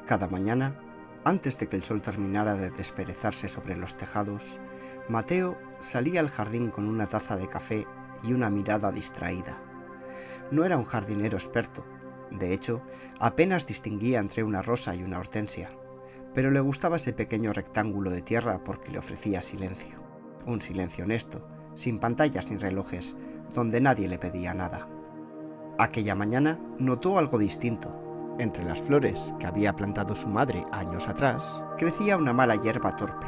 Cada mañana, antes de que el sol terminara de desperezarse sobre los tejados, Mateo salía al jardín con una taza de café y una mirada distraída. No era un jardinero experto, de hecho, apenas distinguía entre una rosa y una hortensia, pero le gustaba ese pequeño rectángulo de tierra porque le ofrecía silencio. Un silencio honesto, sin pantallas ni relojes, donde nadie le pedía nada. Aquella mañana notó algo distinto. Entre las flores que había plantado su madre años atrás, crecía una mala hierba torpe,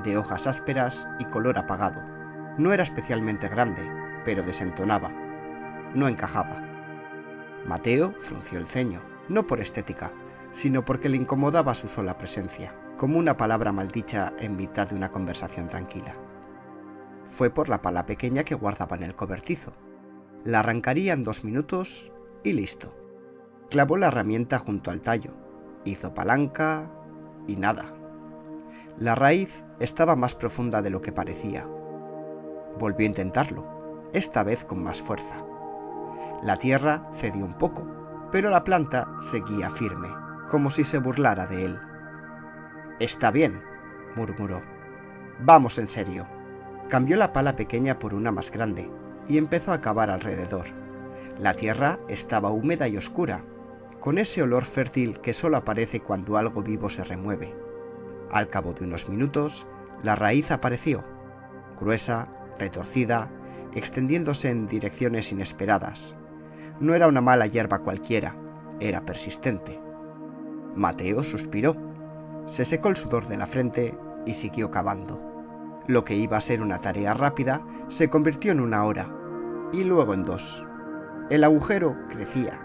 de hojas ásperas y color apagado. No era especialmente grande, pero desentonaba. No encajaba. Mateo frunció el ceño, no por estética, sino porque le incomodaba su sola presencia, como una palabra maldicha en mitad de una conversación tranquila. Fue por la pala pequeña que guardaba en el cobertizo. La arrancaría en 2 minutos y listo. Clavó la herramienta junto al tallo, hizo palanca y nada. La raíz estaba más profunda de lo que parecía. Volvió a intentarlo, esta vez con más fuerza. La tierra cedió un poco, pero la planta seguía firme, como si se burlara de él. «Está bien», murmuró. «Vamos en serio». Cambió la pala pequeña por una más grande y empezó a cavar alrededor. La tierra estaba húmeda y oscura, con ese olor fértil que solo aparece cuando algo vivo se remueve. Al cabo de unos minutos, la raíz apareció, gruesa, retorcida, extendiéndose en direcciones inesperadas. No era una mala hierba cualquiera, era persistente. Mateo suspiró, se secó el sudor de la frente y siguió cavando. Lo que iba a ser una tarea rápida se convirtió en 1 hora, y luego en 2. El agujero crecía,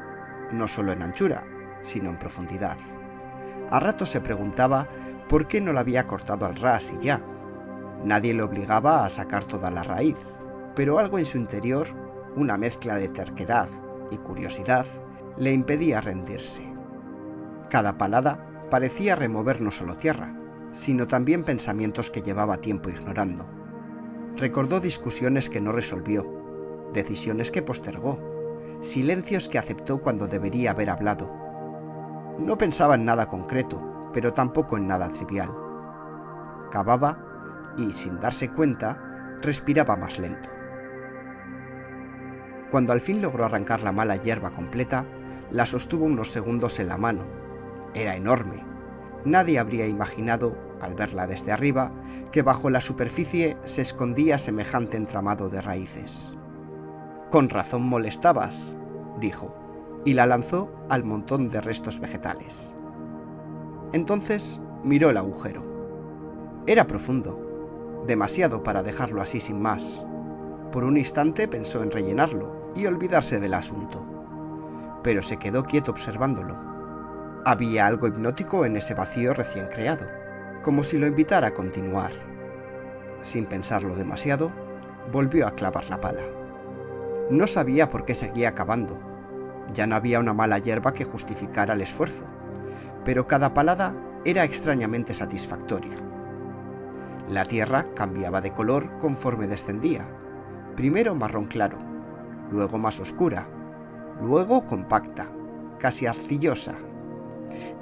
no solo en anchura, sino en profundidad. A ratos se preguntaba por qué no la había cortado al ras y ya. Nadie le obligaba a sacar toda la raíz, pero algo en su interior, una mezcla de terquedad y curiosidad, le impedía rendirse. Cada palada parecía remover no solo tierra, sino también pensamientos que llevaba tiempo ignorando. Recordó discusiones que no resolvió, decisiones que postergó, silencios que aceptó cuando debería haber hablado. No pensaba en nada concreto, pero tampoco en nada trivial. Cavaba y, sin darse cuenta, respiraba más lento. Cuando al fin logró arrancar la mala hierba completa, la sostuvo unos segundos en la mano. Era enorme. Nadie habría imaginado, al verla desde arriba, que bajo la superficie se escondía semejante entramado de raíces. «Con razón molestabas», dijo, y la lanzó al montón de restos vegetales. Entonces miró el agujero. Era profundo, demasiado para dejarlo así sin más. Por un instante pensó en rellenarlo y olvidarse del asunto, pero se quedó quieto observándolo. Había algo hipnótico en ese vacío recién creado, como si lo invitara a continuar. Sin pensarlo demasiado, volvió a clavar la pala. No sabía por qué seguía cavando. Ya no había una mala hierba que justificara el esfuerzo, pero cada palada era extrañamente satisfactoria. La tierra cambiaba de color conforme descendía, primero marrón claro, luego más oscura, luego compacta, casi arcillosa.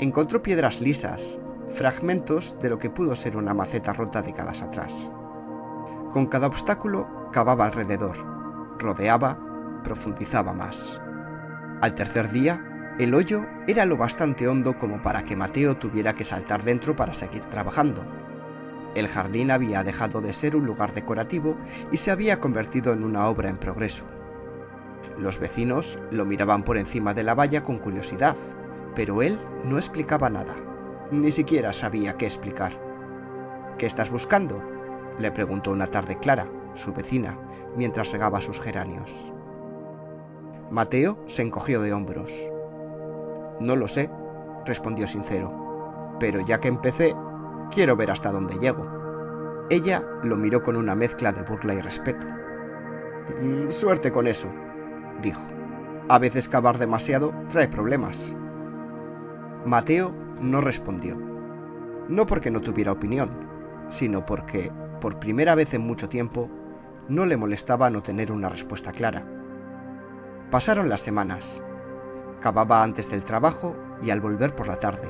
Encontró piedras lisas, fragmentos de lo que pudo ser una maceta rota décadas atrás. Con cada obstáculo cavaba alrededor, rodeaba, profundizaba más. Al tercer día, el hoyo era lo bastante hondo como para que Mateo tuviera que saltar dentro para seguir trabajando. El jardín había dejado de ser un lugar decorativo y se había convertido en una obra en progreso. Los vecinos lo miraban por encima de la valla con curiosidad, pero él no explicaba nada, ni siquiera sabía qué explicar. «¿Qué estás buscando?», le preguntó una tarde Clara, su vecina, mientras regaba sus geranios. Mateo se encogió de hombros. «No lo sé», respondió sincero, «pero ya que empecé, quiero ver hasta dónde llego». Ella lo miró con una mezcla de burla y respeto. «Suerte con eso», dijo. «A veces cavar demasiado trae problemas». Mateo no respondió. No porque no tuviera opinión, sino porque, por primera vez en mucho tiempo, no le molestaba no tener una respuesta clara. Pasaron las semanas. Cavaba antes del trabajo y al volver por la tarde.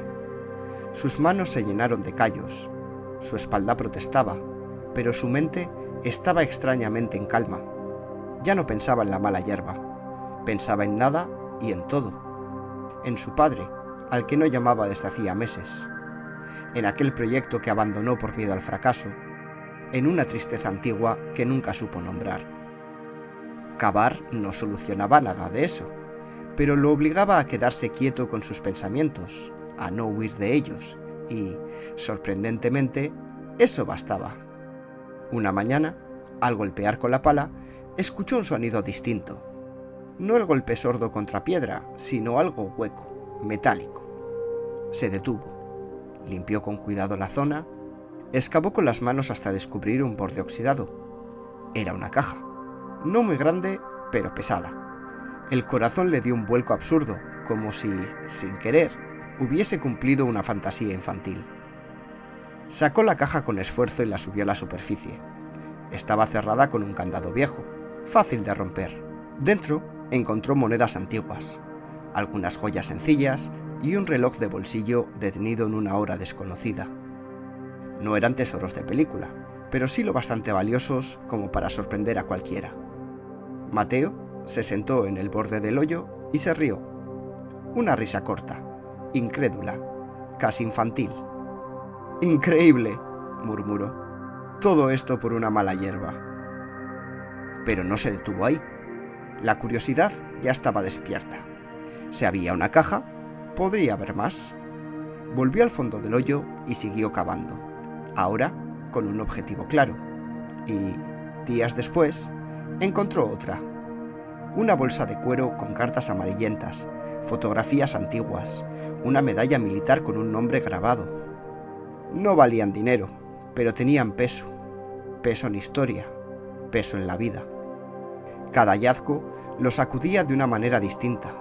Sus manos se llenaron de callos, su espalda protestaba, pero su mente estaba extrañamente en calma. Ya no pensaba en la mala hierba, pensaba en nada y en todo. En su padre, al que no llamaba desde hacía meses, en aquel proyecto que abandonó por miedo al fracaso, en una tristeza antigua que nunca supo nombrar. Cavar no solucionaba nada de eso, pero lo obligaba a quedarse quieto con sus pensamientos, a no huir de ellos, y, sorprendentemente, eso bastaba. Una mañana, al golpear con la pala, escuchó un sonido distinto. No el golpe sordo contra piedra, sino algo hueco, metálico. Se detuvo, limpió con cuidado la zona, excavó con las manos hasta descubrir un borde oxidado. Era una caja, no muy grande, pero pesada. El corazón le dio un vuelco absurdo, como si, sin querer, hubiese cumplido una fantasía infantil. Sacó la caja con esfuerzo y la subió a la superficie. Estaba cerrada con un candado viejo, fácil de romper. Dentro encontró monedas antiguas, algunas joyas sencillas y un reloj de bolsillo detenido en una hora desconocida. No eran tesoros de película, pero sí lo bastante valiosos como para sorprender a cualquiera. Mateo se sentó en el borde del hoyo y se rió. Una risa corta, incrédula, casi infantil. «Increíble», murmuró. «Todo esto por una mala hierba». Pero no se detuvo ahí. La curiosidad ya estaba despierta. Si había una caja, podría haber más. Volvió al fondo del hoyo y siguió cavando, ahora con un objetivo claro. Y, días después, encontró otra. Una bolsa de cuero con cartas amarillentas, fotografías antiguas, una medalla militar con un nombre grabado. No valían dinero, pero tenían peso. Peso en historia, peso en la vida. Cada hallazgo lo sacudía de una manera distinta,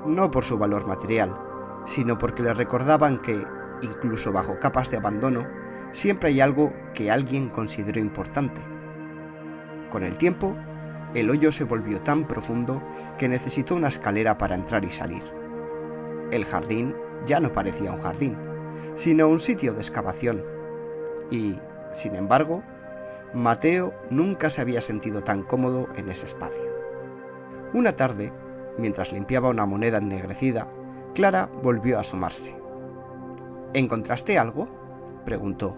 no por su valor material, sino porque le recordaban que, incluso bajo capas de abandono, siempre hay algo que alguien consideró importante. Con el tiempo, el hoyo se volvió tan profundo que necesitó una escalera para entrar y salir. El jardín ya no parecía un jardín, sino un sitio de excavación. Y, sin embargo, Mateo nunca se había sentido tan cómodo en ese espacio. Una tarde, mientras limpiaba una moneda ennegrecida, Clara volvió a asomarse. «¿Encontraste algo?», preguntó.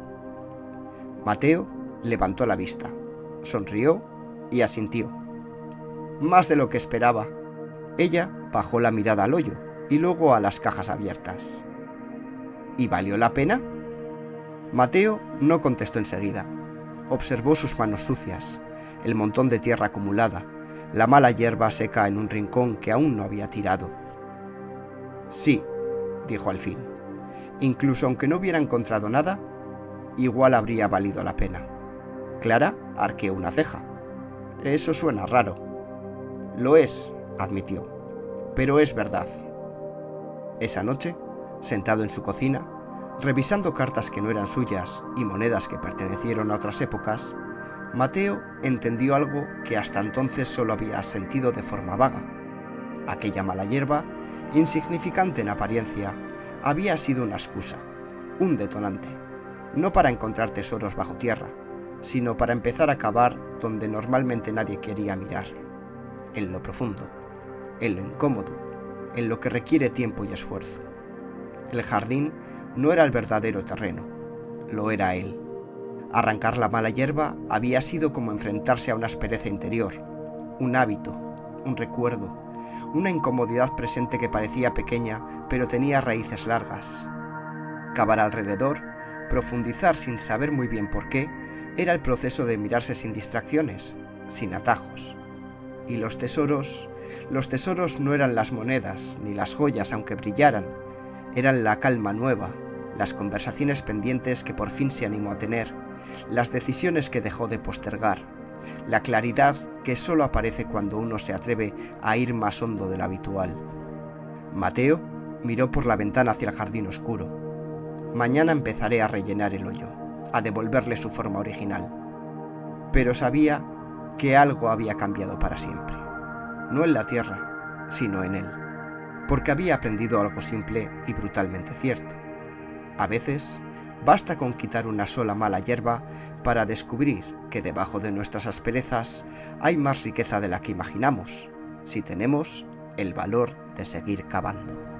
Mateo levantó la vista, sonrió y asintió. «Más de lo que esperaba». Ella bajó la mirada al hoyo y luego a las cajas abiertas. «¿Y valió la pena?». Mateo no contestó enseguida. Observó sus manos sucias, el montón de tierra acumulada, la mala hierba seca en un rincón que aún no había tirado. «Sí», dijo al fin. «Incluso aunque no hubiera encontrado nada, igual habría valido la pena». Clara arqueó una ceja. «Eso suena raro». «Lo es», admitió, «pero es verdad». Esa noche, sentado en su cocina, revisando cartas que no eran suyas y monedas que pertenecieron a otras épocas, Mateo entendió algo que hasta entonces solo había sentido de forma vaga. Aquella mala hierba, insignificante en apariencia, había sido una excusa, un detonante, no para encontrar tesoros bajo tierra, sino para empezar a cavar donde normalmente nadie quería mirar, en lo profundo, en lo incómodo, en lo que requiere tiempo y esfuerzo. El jardín no era el verdadero terreno, lo era él. Arrancar la mala hierba había sido como enfrentarse a una aspereza interior, un hábito, un recuerdo, una incomodidad presente que parecía pequeña, pero tenía raíces largas. Cavar alrededor, profundizar sin saber muy bien por qué, era el proceso de mirarse sin distracciones, sin atajos. Y los tesoros no eran las monedas, ni las joyas aunque brillaran, eran la calma nueva, las conversaciones pendientes que por fin se animó a tener, las decisiones que dejó de postergar, la claridad que solo aparece cuando uno se atreve a ir más hondo de lo habitual. Mateo miró por la ventana hacia el jardín oscuro. Mañana empezaré a rellenar el hoyo, a devolverle su forma original. Pero sabía que algo había cambiado para siempre. No en la tierra, sino en él. Porque había aprendido algo simple y brutalmente cierto. A veces, basta con quitar una sola mala hierba para descubrir que debajo de nuestras asperezas hay más riqueza de la que imaginamos, si tenemos el valor de seguir cavando.